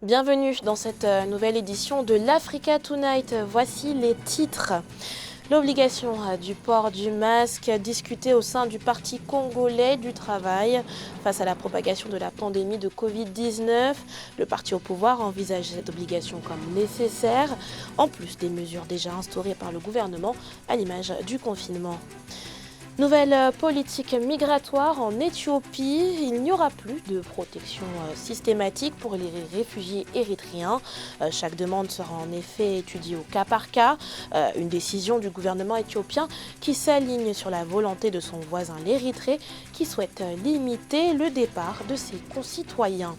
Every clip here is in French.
Bienvenue dans cette nouvelle édition de l'Africa Tonight. Voici les titres. L'obligation du port du masque discutée au sein du Parti congolais du travail. Face à la propagation de la pandémie de Covid-19, le parti au pouvoir envisage cette obligation comme nécessaire, en plus des mesures déjà instaurées par le gouvernement à l'image du confinement. Nouvelle politique migratoire en Éthiopie. Il n'y aura plus de protection systématique pour les réfugiés érythréens. Chaque demande sera en effet étudiée au cas par cas. Une décision du gouvernement éthiopien qui s'aligne sur la volonté de son voisin l'Érythrée qui souhaite limiter le départ de ses concitoyens.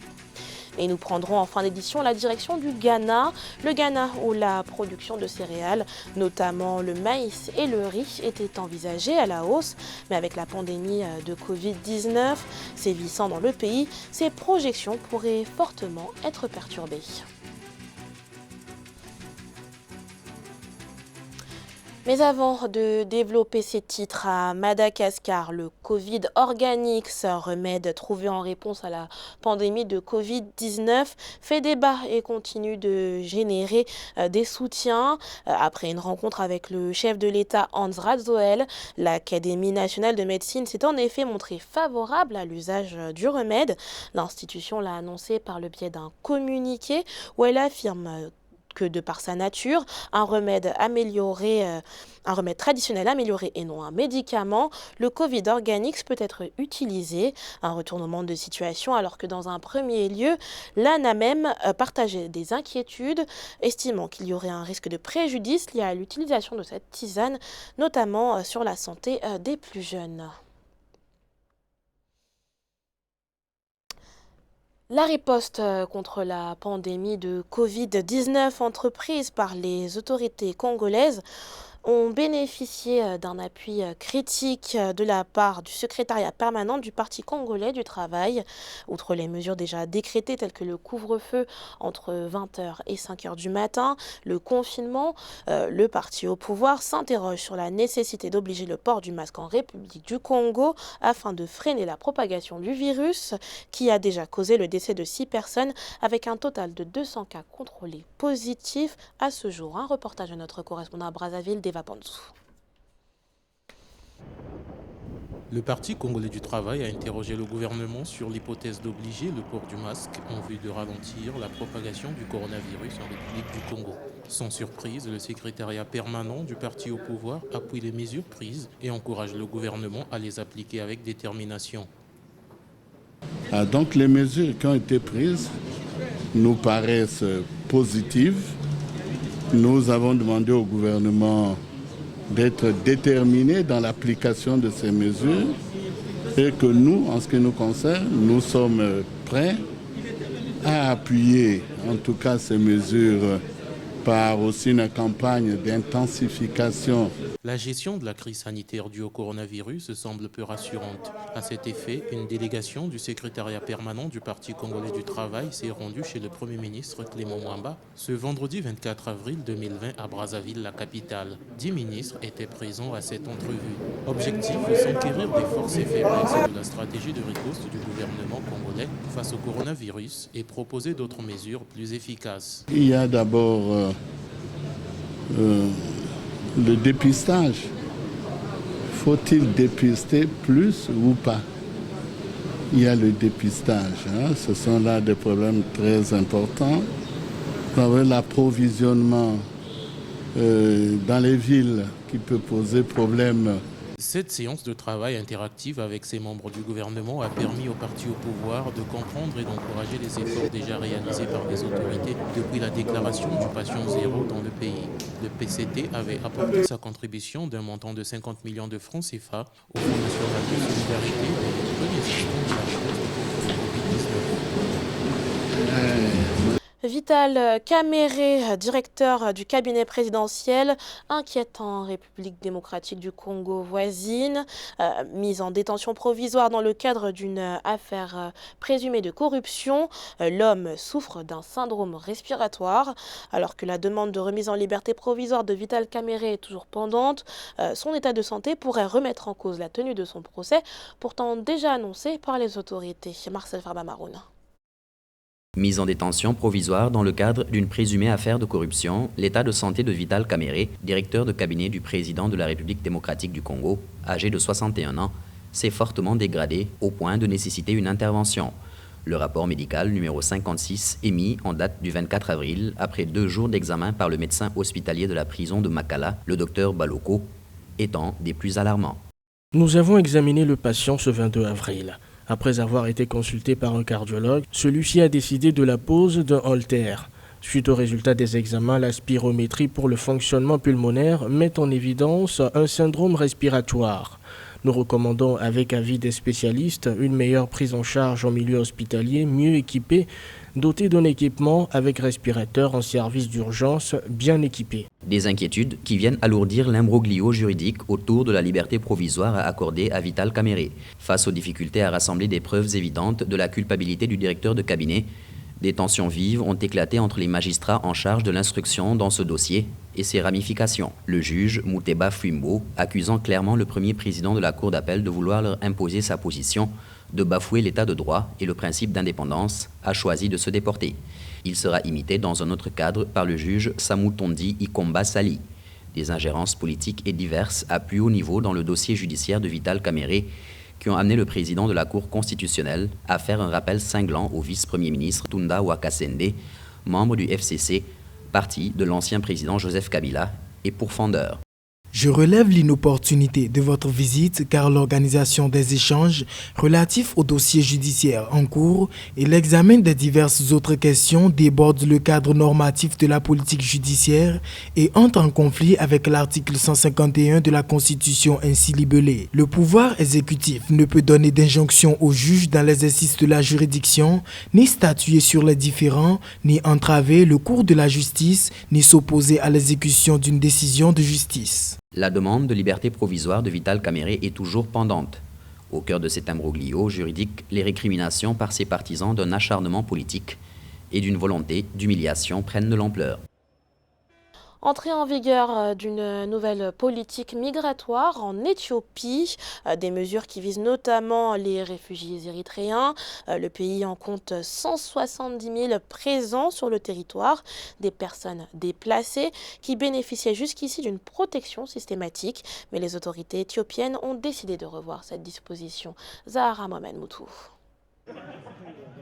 Et nous prendrons en fin d'édition la direction du Ghana. Le Ghana où la production de céréales, notamment le maïs et le riz, était envisagée à la hausse. Mais avec la pandémie de Covid-19 sévissant dans le pays, ces projections pourraient fortement être perturbées. Mais avant de développer ces titres à Madagascar, le Covid Organics, remède trouvé en réponse à la pandémie de Covid-19, fait débat et continue de générer des soutiens. Après une rencontre avec le chef de l'État Hans Radzoel, l'Académie nationale de médecine s'est en effet montrée favorable à l'usage du remède. L'institution l'a annoncé par le biais d'un communiqué où elle affirme que de par sa nature, un remède traditionnel amélioré et non un médicament, le Covid Organics peut être utilisé. Un retournement de situation alors que dans un premier lieu, l'ANAMEM partageait des inquiétudes, estimant qu'il y aurait un risque de préjudice lié à l'utilisation de cette tisane, notamment sur la santé des plus jeunes. La riposte contre la pandémie de Covid-19 entreprise par les autorités congolaises ont bénéficié d'un appui critique de la part du secrétariat permanent du Parti congolais du travail. Outre les mesures déjà décrétées telles que le couvre-feu entre 20h et 5h du matin, le confinement, le parti au pouvoir s'interroge sur la nécessité d'obliger le port du masque en République du Congo afin de freiner la propagation du virus qui a déjà causé le décès de 6 personnes avec un total de 200 cas contrôlés positifs à ce jour. Un reportage de notre correspondant à Brazzaville, Deva Panzou. Le Parti congolais du travail a interrogé le gouvernement sur l'hypothèse d'obliger le port du masque en vue de ralentir la propagation du coronavirus en République du Congo. Sans surprise, le secrétariat permanent du parti au pouvoir appuie les mesures prises et encourage le gouvernement à les appliquer avec détermination. Donc les mesures qui ont été prises nous paraissent positives. Nous avons demandé au gouvernement d'être déterminé dans l'application de ces mesures et que nous, en ce qui nous concerne, nous sommes prêts à appuyer en tout cas ces mesures par aussi une campagne d'intensification. La gestion de la crise sanitaire due au coronavirus semble peu rassurante. À cet effet, une délégation du secrétariat permanent du Parti congolais du travail s'est rendue chez le Premier ministre Clément Mwamba ce vendredi 24 avril 2020 à Brazzaville, la capitale. 10 ministres étaient présents à cette entrevue. Objectif, s'enquérir des forces et faiblesses de la stratégie de riposte du gouvernement congolais face au coronavirus et proposer d'autres mesures plus efficaces. Il y a d'abord le dépistage. Faut-il dépister plus ou pas? Il y a le dépistage. Ce sont là des problèmes très importants. L'approvisionnement dans les villes qui peut poser problème. Cette séance de travail interactive avec ses membres du gouvernement a permis au parti au pouvoir de comprendre et d'encourager les efforts déjà réalisés par les autorités depuis la déclaration du patient zéro dans le pays. Le PCT avait apporté sa contribution d'un montant de 50 millions de francs CFA au Fonds national de solidarité dans le premier système de la riposte contre le Covid-19. Vital Kamerhe, directeur du cabinet présidentiel, inquiète en République démocratique du Congo voisine, mise en détention provisoire dans le cadre d'une affaire présumée de corruption. L'homme souffre d'un syndrome respiratoire. Alors que la demande de remise en liberté provisoire de Vital Kamerhe est toujours pendante, son état de santé pourrait remettre en cause la tenue de son procès, pourtant déjà annoncé par les autorités. Marcel Farba Maroun. Mise en détention provisoire dans le cadre d'une présumée affaire de corruption, l'état de santé de Vital Kamerhe, directeur de cabinet du président de la République démocratique du Congo, âgé de 61 ans, s'est fortement dégradé au point de nécessiter une intervention. Le rapport médical numéro 56 émis en date du 24 avril, après 2 jours d'examen par le médecin hospitalier de la prison de Makala, le docteur Baloko, étant des plus alarmants. Nous avons examiné le patient ce 22 avril. Après avoir été consulté par un cardiologue, celui-ci a décidé de la pose d'un holter. Suite au résultat des examens, la spirométrie pour le fonctionnement pulmonaire met en évidence un syndrome respiratoire. Nous recommandons, avec avis des spécialistes, une meilleure prise en charge en milieu hospitalier, mieux équipé, doté d'un équipement avec respirateur en service d'urgence bien équipé. Des inquiétudes qui viennent alourdir l'imbroglio juridique autour de la liberté provisoire à accorder à Vital Kamerhe. Face aux difficultés à rassembler des preuves évidentes de la culpabilité du directeur de cabinet, des tensions vives ont éclaté entre les magistrats en charge de l'instruction dans ce dossier et ses ramifications. Le juge Mouteba Fumbo, accusant clairement le premier président de la Cour d'appel de vouloir leur imposer sa position, de bafouer l'état de droit et le principe d'indépendance, a choisi de se déporter. Il sera imité dans un autre cadre par le juge Samoutondi Ikomba Sali. Des ingérences politiques et diverses à plus haut niveau dans le dossier judiciaire de Vital Kamerhe qui ont amené le président de la Cour constitutionnelle à faire un rappel cinglant au vice-premier ministre Tunda Wakasende, membre du FCC, parti de l'ancien président Joseph Kabila et pourfendeur. Je relève l'inopportunité de votre visite car l'organisation des échanges relatifs au dossier judiciaire en cours et l'examen des diverses autres questions débordent le cadre normatif de la politique judiciaire et entrent en conflit avec l'article 151 de la Constitution ainsi libellé. Le pouvoir exécutif ne peut donner d'injonction aux juges dans l'exercice de la juridiction, ni statuer sur les différends, ni entraver le cours de la justice, ni s'opposer à l'exécution d'une décision de justice. La demande de liberté provisoire de Vital Kamerhe est toujours pendante. Au cœur de cet imbroglio juridique, les récriminations par ses partisans d'un acharnement politique et d'une volonté d'humiliation prennent de l'ampleur. Entrée en vigueur d'une nouvelle politique migratoire en Éthiopie, des mesures qui visent notamment les réfugiés érythréens. Le pays en compte 170 000 présents sur le territoire, des personnes déplacées qui bénéficiaient jusqu'ici d'une protection systématique. Mais les autorités éthiopiennes ont décidé de revoir cette disposition. Zahara Mohamed Moutou.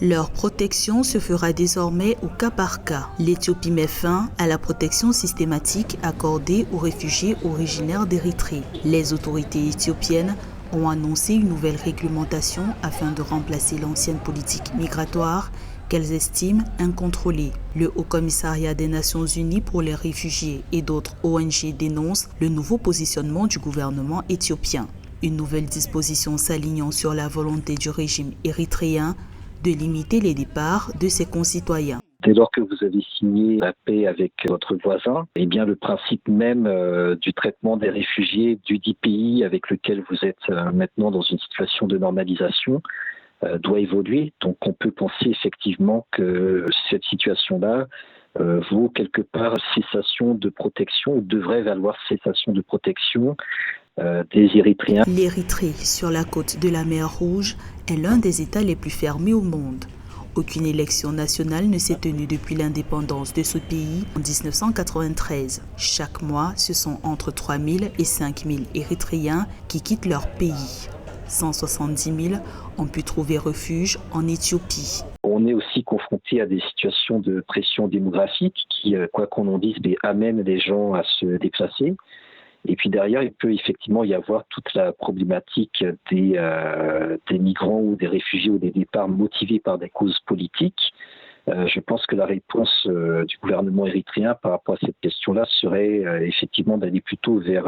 Leur protection se fera désormais au cas par cas. L'Éthiopie met fin à la protection systématique accordée aux réfugiés originaires d'Érythrée. Les autorités éthiopiennes ont annoncé une nouvelle réglementation afin de remplacer l'ancienne politique migratoire qu'elles estiment incontrôlée. Le Haut-Commissariat des Nations Unies pour les réfugiés et d'autres ONG dénoncent le nouveau positionnement du gouvernement éthiopien. Une nouvelle disposition s'alignant sur la volonté du régime érythréen de limiter les départs de ses concitoyens. Dès lors que vous avez signé la paix avec votre voisin, eh bien le principe même du traitement des réfugiés du dit pays avec lequel vous êtes maintenant dans une situation de normalisation doit évoluer. Donc on peut penser effectivement que cette situation-là vaut quelque part cessation de protection ou devrait valoir cessation de protection des Érythréens. L'Érythrée, sur la côte de la mer Rouge, est l'un des États les plus fermés au monde. Aucune élection nationale ne s'est tenue depuis l'indépendance de ce pays en 1993. Chaque mois, ce sont entre 3 000 et 5 000 Érythréens qui quittent leur pays. 170 000 ont pu trouver refuge en Éthiopie. On est aussi confronté à des situations de pression démographique qui, quoi qu'on en dise, amènent les gens à se déplacer. Et puis derrière, il peut effectivement y avoir toute la problématique des migrants ou des réfugiés ou des départs motivés par des causes politiques. Je pense que la réponse du gouvernement érythréen par rapport à cette question-là serait effectivement d'aller plutôt vers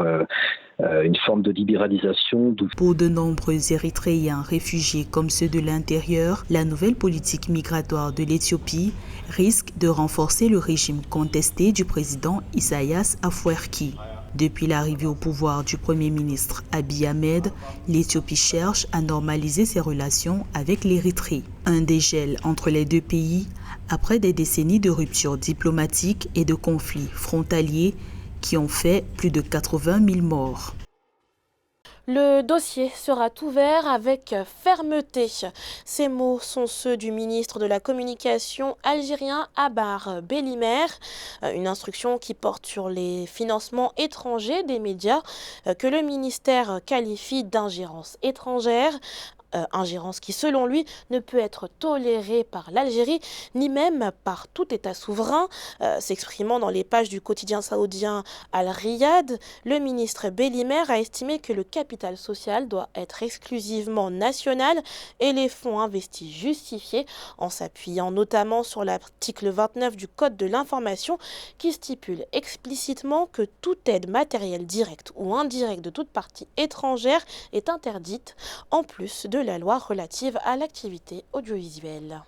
une forme de libéralisation. Pour de nombreux Érythréens réfugiés comme ceux de l'intérieur, la nouvelle politique migratoire de l'Éthiopie risque de renforcer le régime contesté du président Isaias Afwerki. Depuis l'arrivée au pouvoir du Premier ministre Abiy Ahmed, l'Éthiopie cherche à normaliser ses relations avec l'Érythrée. Un dégel entre les deux pays après des décennies de ruptures diplomatiques et de conflits frontaliers qui ont fait plus de 80 000 morts. Le dossier sera ouvert avec fermeté. Ces mots sont ceux du ministre de la Communication algérien Abar Bellimer. Une instruction qui porte sur les financements étrangers des médias que le ministère qualifie d'ingérence étrangère. Ingérence qui, selon lui, ne peut être tolérée par l'Algérie, ni même par tout État souverain. S'exprimant dans les pages du quotidien saoudien Al-Riyad, le ministre Bellimer a estimé que le capital social doit être exclusivement national et les fonds investis justifiés, en s'appuyant notamment sur l'article 29 du Code de l'information qui stipule explicitement que toute aide matérielle directe ou indirecte de toute partie étrangère est interdite, en plus de la loi relative à l'activité audiovisuelle.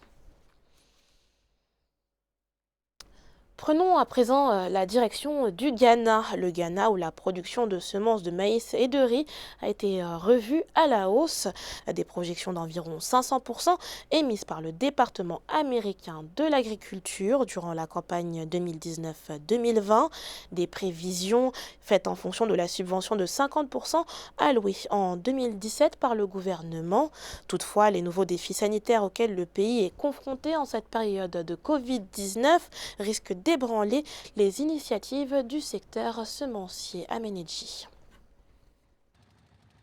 Prenons à présent la direction du Ghana. Le Ghana, où la production de semences de maïs et de riz a été revue à la hausse. Des projections d'environ 500% émises par le département américain de l'agriculture durant la campagne 2019-2020. Des prévisions faites en fonction de la subvention de 50% allouée en 2017 par le gouvernement. Toutefois, les nouveaux défis sanitaires auxquels le pays est confronté en cette période de Covid-19 risquent d'ébranler les initiatives du secteur semencier à Ménédji.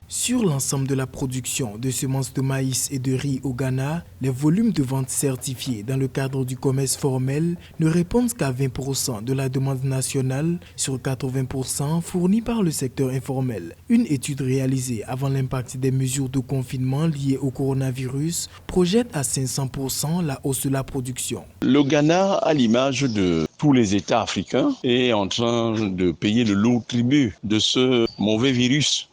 Sur l'ensemble de la production de semences de maïs et de riz au Ghana, les volumes de vente certifiés dans le cadre du commerce formel ne répondent qu'à 20% de la demande nationale sur 80% fournie par le secteur informel. Une étude réalisée avant l'impact des mesures de confinement liées au coronavirus projette à 500% la hausse de la production. Le Ghana, à l'image de tous les États africains, est en train de payer le lourd tribut de ce mauvais virus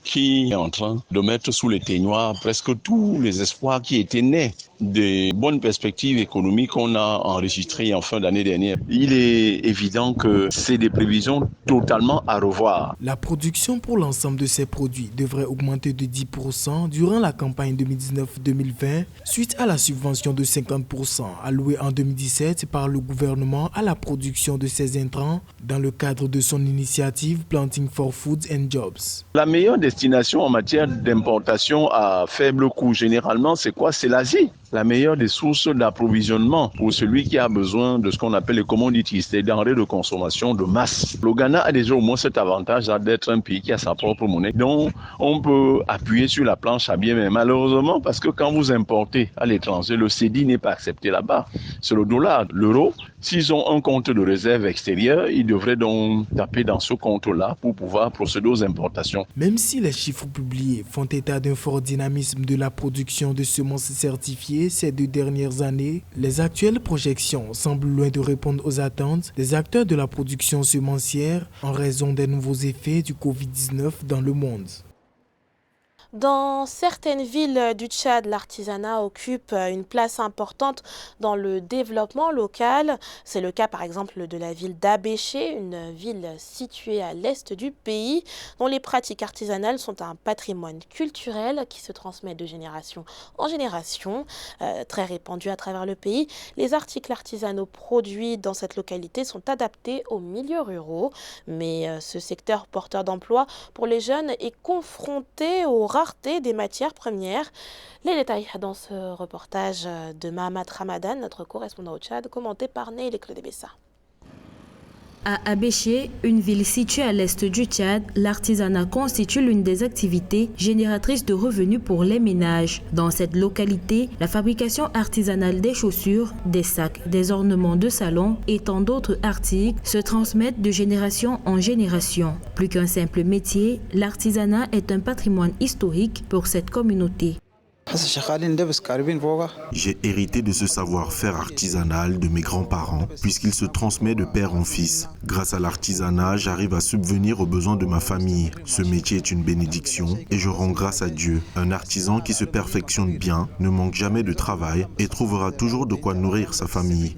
qui est en train de mettre sous les teignoirs presque tous les espoirs qui étaient nés des bonnes perspectives économiques qu'on a enregistrées en fin d'année dernière. Il est évident que c'est des prévisions totalement à revoir. La production pour l'ensemble de ces produits devrait augmenter de 10% durant la campagne 2019-2020 suite à la subvention de 50% allouée en 2017 par le gouvernement à la production de ces intrants dans le cadre de son initiative Planting for Foods and Jobs. La meilleure destination en matière d'importation à faible coût, généralement, c'est quoi? C'est l'Asie. La meilleure des sources d'approvisionnement pour celui qui a besoin de ce qu'on appelle les commodities, c'est des denrées de consommation de masse. Le Ghana a déjà au moins cet avantage d'être un pays qui a sa propre monnaie, dont on peut appuyer sur la planche à billets, mais malheureusement, parce que quand vous importez à l'étranger, le cédis n'est pas accepté là-bas. C'est le dollar, l'euro. S'ils ont un compte de réserve extérieur, ils devraient donc taper dans ce compte-là pour pouvoir procéder aux importations. Même si les chiffres publiés font état d'un fort dynamisme de la production de semences certifiées ces 2 dernières années, les actuelles projections semblent loin de répondre aux attentes des acteurs de la production semencière en raison des nouveaux effets du Covid-19 dans le monde. Dans certaines villes du Tchad, l'artisanat occupe une place importante dans le développement local. C'est le cas par exemple de la ville d'Abéché, une ville située à l'est du pays, dont les pratiques artisanales sont un patrimoine culturel qui se transmet de génération en génération, très répandu à travers le pays. Les articles artisanaux produits dans cette localité sont adaptés aux milieux ruraux, mais ce secteur porteur d'emploi pour les jeunes est confronté aux rareté des matières premières. Les détails dans ce reportage de Mahamat Ramadan, notre correspondant au Tchad, commenté par Neil Clodebessa. À Abéché, une ville située à l'est du Tchad, l'artisanat constitue l'une des activités génératrices de revenus pour les ménages. Dans cette localité, la fabrication artisanale des chaussures, des sacs, des ornements de salon et tant d'autres articles se transmettent de génération en génération. Plus qu'un simple métier, l'artisanat est un patrimoine historique pour cette communauté. J'ai hérité de ce savoir-faire artisanal de mes grands-parents puisqu'il se transmet de père en fils. Grâce à l'artisanat, j'arrive à subvenir aux besoins de ma famille. Ce métier est une bénédiction et je rends grâce à Dieu. Un artisan qui se perfectionne bien ne manque jamais de travail et trouvera toujours de quoi nourrir sa famille.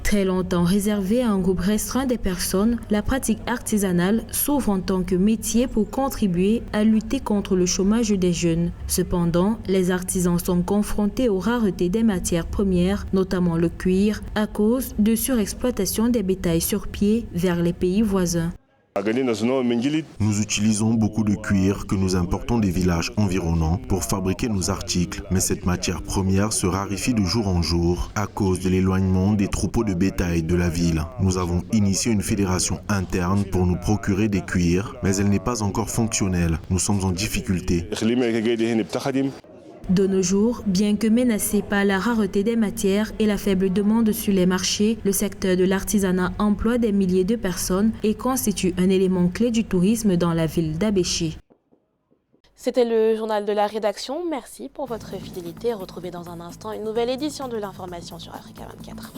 Très longtemps réservée à un groupe restreint des personnes, la pratique artisanale s'ouvre en tant que métier pour contribuer à lutter contre le chômage des jeunes. Cependant, les artisans sont confrontés aux raretés des matières premières, notamment le cuir, à cause de surexploitation des bétails sur pied vers les pays voisins. Nous utilisons beaucoup de cuir que nous importons des villages environnants pour fabriquer nos articles, mais cette matière première se raréfie de jour en jour à cause de l'éloignement des troupeaux de bétail de la ville. Nous avons initié une fédération interne pour nous procurer des cuirs, mais elle n'est pas encore fonctionnelle. Nous sommes en difficulté. De nos jours, bien que menacé par la rareté des matières et la faible demande sur les marchés, le secteur de l'artisanat emploie des milliers de personnes et constitue un élément clé du tourisme dans la ville d'Abéché. C'était le journal de la rédaction. Merci pour votre fidélité. Retrouvez dans un instant une nouvelle édition de l'information sur Africa 24.